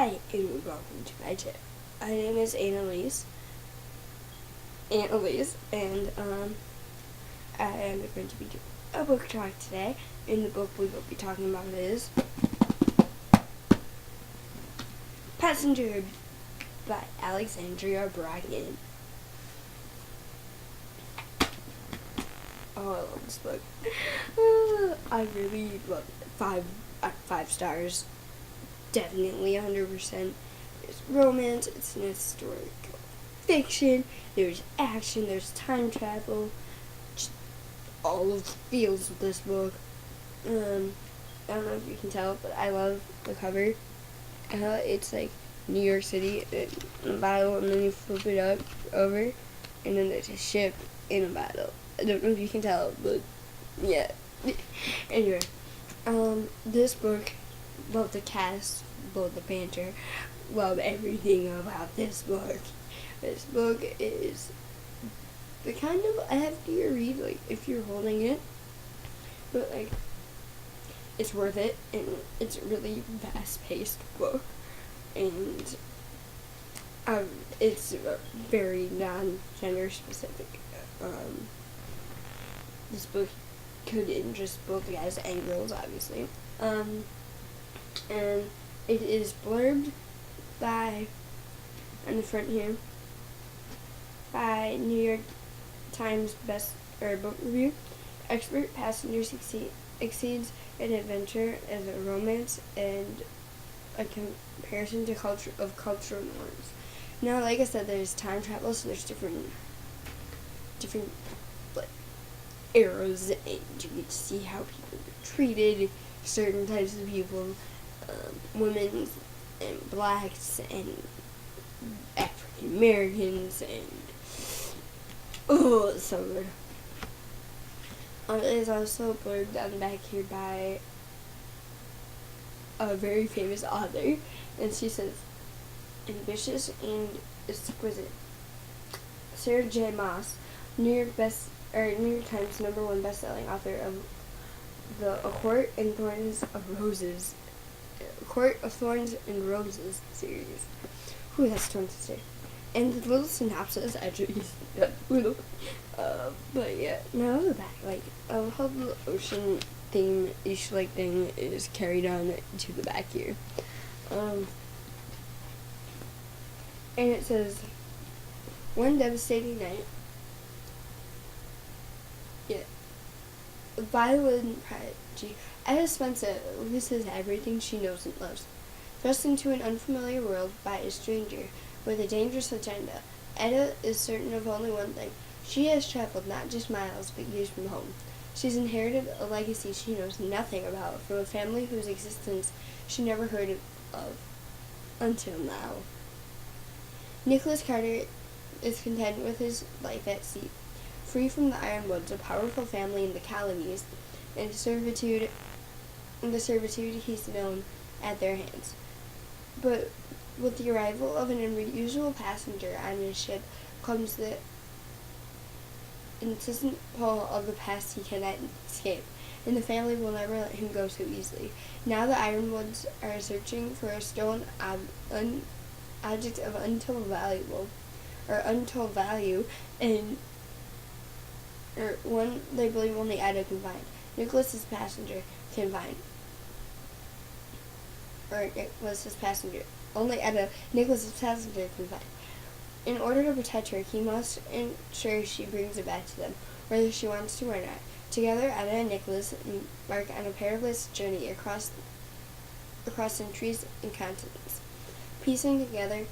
Hi, and welcome to my channel. My name is Annalise, and I am going to be doing a book talk today. And the book we will be talking about is Passenger by Alexandria Bracken. Oh, I love this book. I really love it. 5 stars. Definitely 100%. There's romance, it's an historical fiction, there's action, there's time travel, just all of the feels of this book. I don't know if you can tell, but I love the cover. It's like New York City in a bottle, and then you flip it up over, and then there's a ship in a bottle. I don't know if you can tell, but yeah. Anyway, this book, love the cast, love the banter, love everything about this book. This book is the kind of hefty read, like, if you're holding it, but, like, it's worth it, and it's a really fast-paced book, and it's very non-gender specific. This book could interest both guys and girls, obviously. And it is blurbed by, on the front here, by New York Times book review. Expert passenger exceeds an adventure as a romance and a comparison to cultural norms. Now, like I said, there's time travel, so there's different like eras, and you get to see how people are treated, certain types of people, women and blacks and African Americans, and it's so good. It is also blurbed on the back here by a very famous author, and she says, ambitious and exquisite. Sarah J. Maas, New York Times #1 best-selling author of the A Court of Thorns and Roses series. Ooh, that's tongue to say. And the little synopsis actually is little. But yeah, now the back, like, how the ocean theme-ish thing is carried on to the back here. And it says, one devastating night. Yeah. Violent tragedy. Etta Spencer loses everything she knows and loves. Thrust into an unfamiliar world by a stranger with a dangerous agenda, Etta is certain of only one thing. She has traveled not just miles, but years from home. She's inherited a legacy she knows nothing about from a family whose existence she never heard of until now. Nicholas Carter is content with his life at sea, free from the Ironwoods, a powerful family in the colonies, and the servitude he's known at their hands. But with the arrival of an unusual passenger on his ship comes the insistent pull of the past he cannot escape, and the family will never let him go so easily. Now the Ironwoods are searching for a stolen object of untold value, and one they believe only Etta can find. Nicholas's passenger can find. Nicholas's passenger can find. In order to protect her, he must ensure she brings it back to them, whether she wants to or not. Together, Etta and Nicholas embark on a perilous journey across centuries and continents, piecing together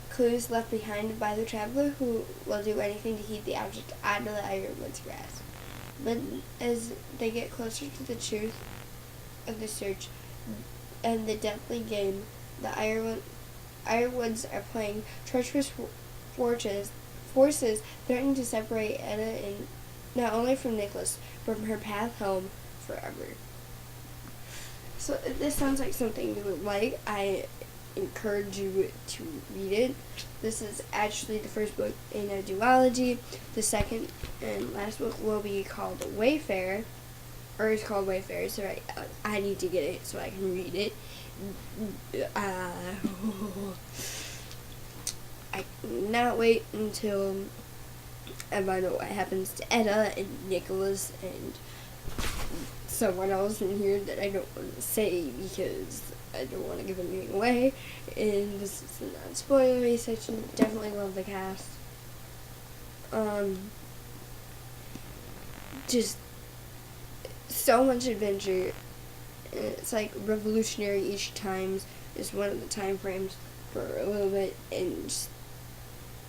clues left behind by the traveler who will do anything to keep the object out of the Ironwood's grasp. But as they get closer to the truth of the search and the deadly game the Ironwoods are playing, treacherous forces threaten to separate Etta not only from Nicholas, but from her path home forever. So if this sounds like something you would like, I encourage you to read it. This is actually the first book in a duology. The second and last book will be called Wayfarer, or it's called Wayfarer, so I need to get it so I can read it. I cannot wait until I find out what happens to Etta and Nicholas and someone else in here that I don't want to say because I don't want to give anything away. And this is a non-spoilery section. Definitely love the cast. Just so much adventure. It's like revolutionary each time is one of the time frames for a little bit, and just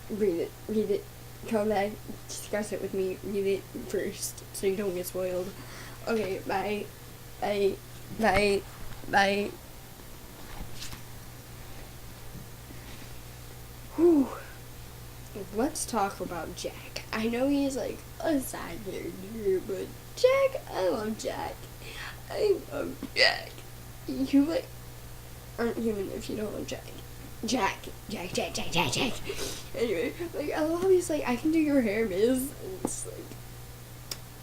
read it, come back, discuss it with me, read it first so you don't get spoiled. Okay, bye. Whew. Let's talk about Jack. I know he's like a side character, but Jack, I love Jack. I love Jack. You like aren't human if you don't love Jack. Jack. Anyway, like I love how he's like, I can do your hair, miss. And it's like,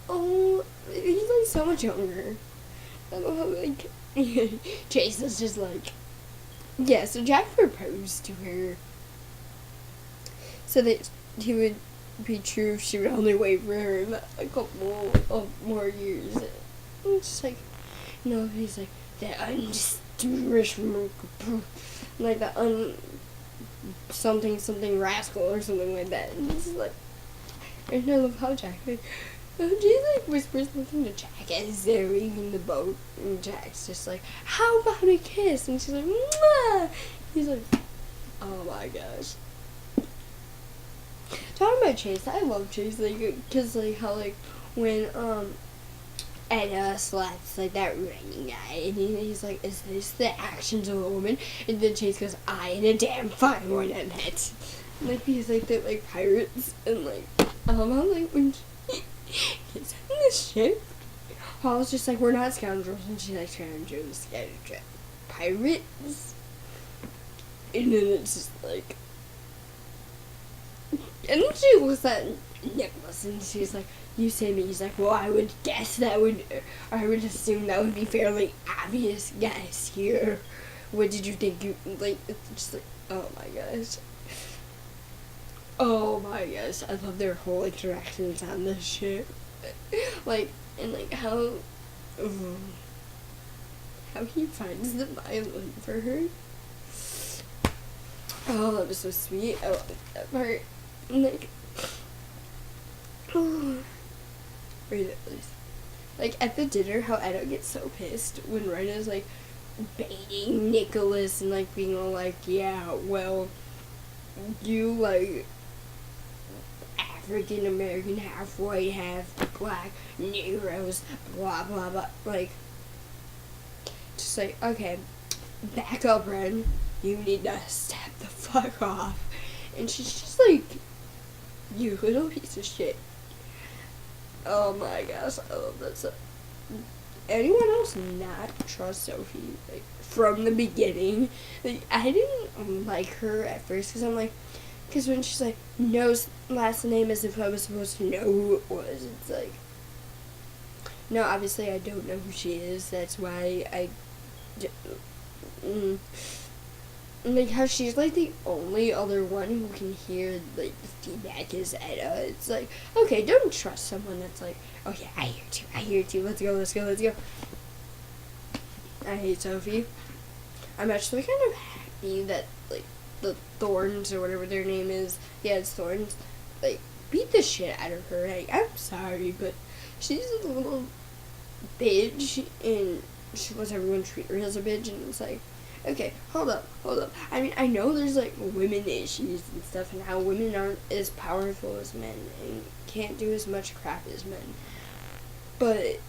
oh, he's like so much younger. I love how like Chase is just like, yeah. So Jack proposed to her, so that he would be true if she would only wait for him a couple of more years. And it's just like, no, he's like the undistinguishable, like the something rascal or something like that. And it's like, and I love how Jack like, she like whispers something to Jack as they're in the boat, and Jack's just like, how about a kiss? And she's like, mwah! He's like, oh my gosh. Talking about Chase, I love Chase, like, cause like how like when Etta slaps like that raining guy, and he's like, is this the actions of a woman? And then Chase goes, I ain't a damn fine one at that. Like he's like they're like pirates, and like I'm like when she gets on the ship, Paul's just like, we're not scoundrels, and she's like, scoundrels, pirates, and then it's just like. And then she looks at Nicholas and she's like, you say me. He's like, well, I would guess that would, I would assume that would be fairly obvious, guys, here. What did you think you, like, it's just like, oh my gosh. Oh my gosh, I love their whole interactions on this ship. Like, and like how he finds the violin for her. Oh, that was so sweet. I love that part. Like, oh, read it, please. Like, at the dinner, how Etta gets so pissed when Rena's, like, baiting Nicholas and, like, being all like, yeah, well, you, like, African-American, half white, half black, Negroes, blah, blah, blah. Like, just like, okay, back up, Ren. You need to step the fuck off. And she's just like, you little piece of shit. Oh my gosh, I love that stuff. Anyone else not trust Sophie, like, from the beginning? Like, I didn't like her at first, because I'm like, because when she's like, no last name as if I was supposed to know who it was, it's like, no, obviously I don't know who she is, that's why like how she's like the only other one who can hear like the feedback is Etta. It's like, okay, don't trust someone that's like, oh yeah, I hear too, let's go. I hate Sophie. I'm actually kind of happy that like the Thorns or whatever their name is, yeah, it's Thorns, like beat the shit out of her. Like, I'm sorry, but she's a little bitch and she lets everyone treat her as a bitch, and it's like, okay, hold up. I mean, I know there's, like, women issues and stuff, and how women aren't as powerful as men, and can't do as much crap as men. But,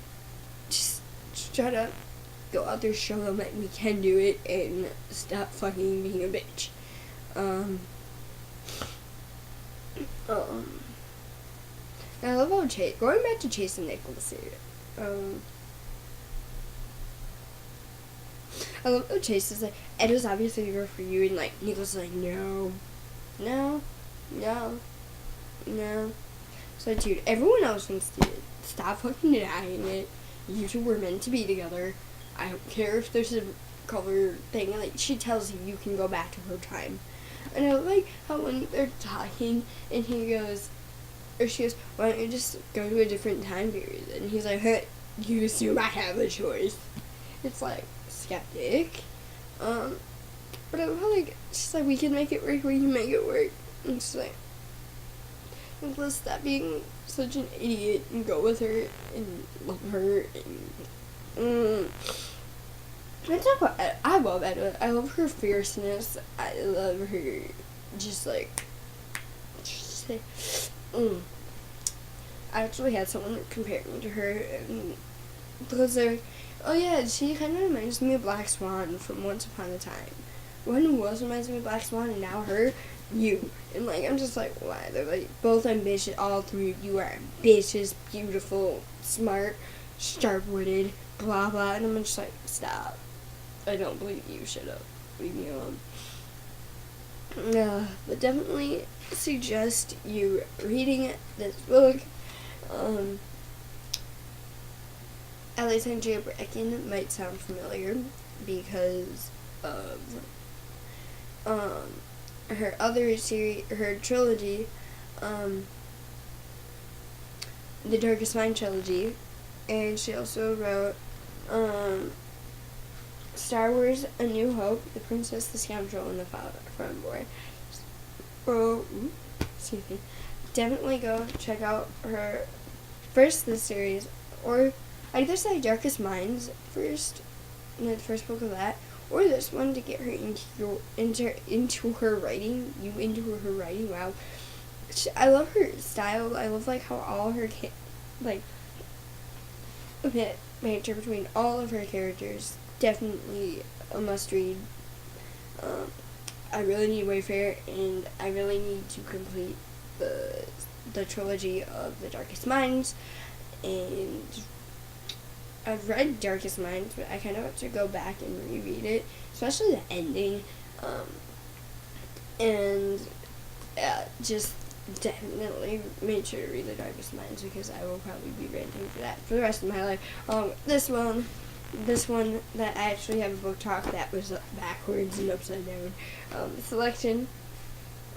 just try to go out there, show them that we can do it, and stop fucking being a bitch. I love how going back to Chase and Nicholas here, I love how Chase is like, Edda's obviously a girl for you, and like, Nicholas is like, no. So, dude, everyone else thinks, dude, stop fucking denying it. You two were meant to be together. I don't care if there's a color thing, and like she tells you can go back to her time. And I like how when they're talking and he goes, or she goes, why don't you just go to a different time period? And he's like, hey, you assume I have a choice. It's like skeptic. But I love how like she's like, we can make it work, we can make it work. And it's like, let's stop being such an idiot and go with her and love her. And let's talk about Edda. I love Edda. I love her fierceness. I love her just like I actually had someone compare me to her, and because they're like, oh yeah, she kind of reminds me of Black Swan from Once Upon a Time. One who was reminds me of Black Swan, and now her, you. And like, I'm just like, why? They're like both ambitious. All three of you are ambitious, beautiful, smart, sharp-witted, blah blah. And I'm just like, stop. I don't believe you. Shut up. Leave me alone. But definitely suggest you reading this book. Alexandria Bracken might sound familiar because of her other series, her trilogy, the Darkest Mind trilogy, and she also wrote Star Wars: A New Hope, The Princess, the Scoundrel, and the Front Boy. Oh, excuse me. Definitely go check out her first this series, or I'd either say Darkest Minds first, the first book of that, or this one to get her into her writing. Wow, I love her style. I love like how all her banter between all of her characters. Definitely a must read. I really need Wayfarer, and I really need to complete the trilogy of the Darkest Minds. And I've read Darkest Minds, but I kind of have to go back and reread it, especially the ending. And just definitely make sure to read the Darkest Minds, because I will probably be ranting for that for the rest of my life. This one that I actually have a book talk that was backwards and upside down. Selection,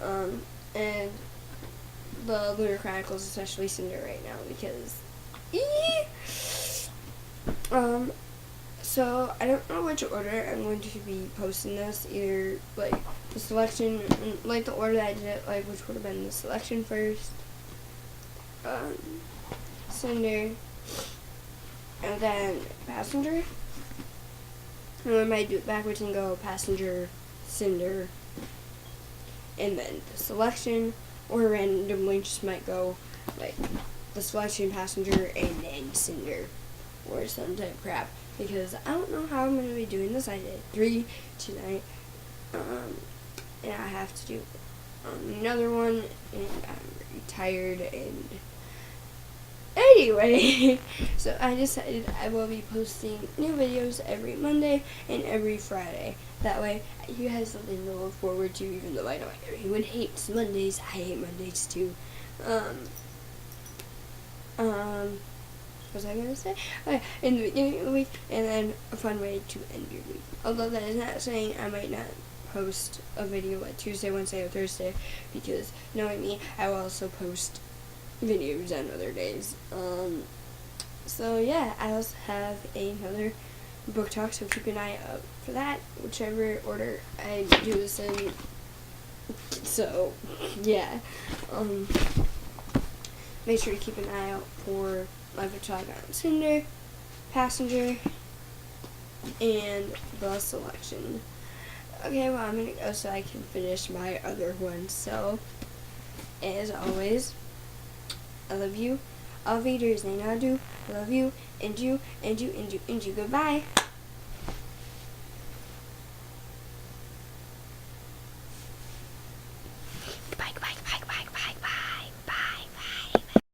and the Lunar Chronicles, especially Cinder right now, because so I don't know which order I'm going to be posting this. Either like the selection, like the order that I did it, like which would have been the selection first, Cinder, and then Passenger. And I might do it backwards and go Passenger, Cinder, and then the selection, or randomly just might go like the selection, Passenger, and then Cinder, or some type of crap, because I don't know how I'm going to be doing this. I did 3 tonight, and I have to do another one, and I'm very tired, and anyway, so I decided I will be posting new videos every Monday and every Friday. That way, you have something to look forward to, even though I know everyone hates Mondays. I hate Mondays too. What was I going to say? Okay, in the beginning of the week, and then a fun way to end your week. Although that is not saying I might not post a video like Tuesday, Wednesday, or Thursday, because knowing me, I will also post videos on other days. So yeah, I also have another book talk, so keep an eye out for that, whichever order I do this in. So yeah, make sure to keep an eye out for my book talk on Cinder, Passenger, and the selection. Okay, well, I'm gonna go so I can finish my other one. So as always, I love you. Auf Wiedersehen. I do. I love you, and you, and you, and you, and you. Goodbye.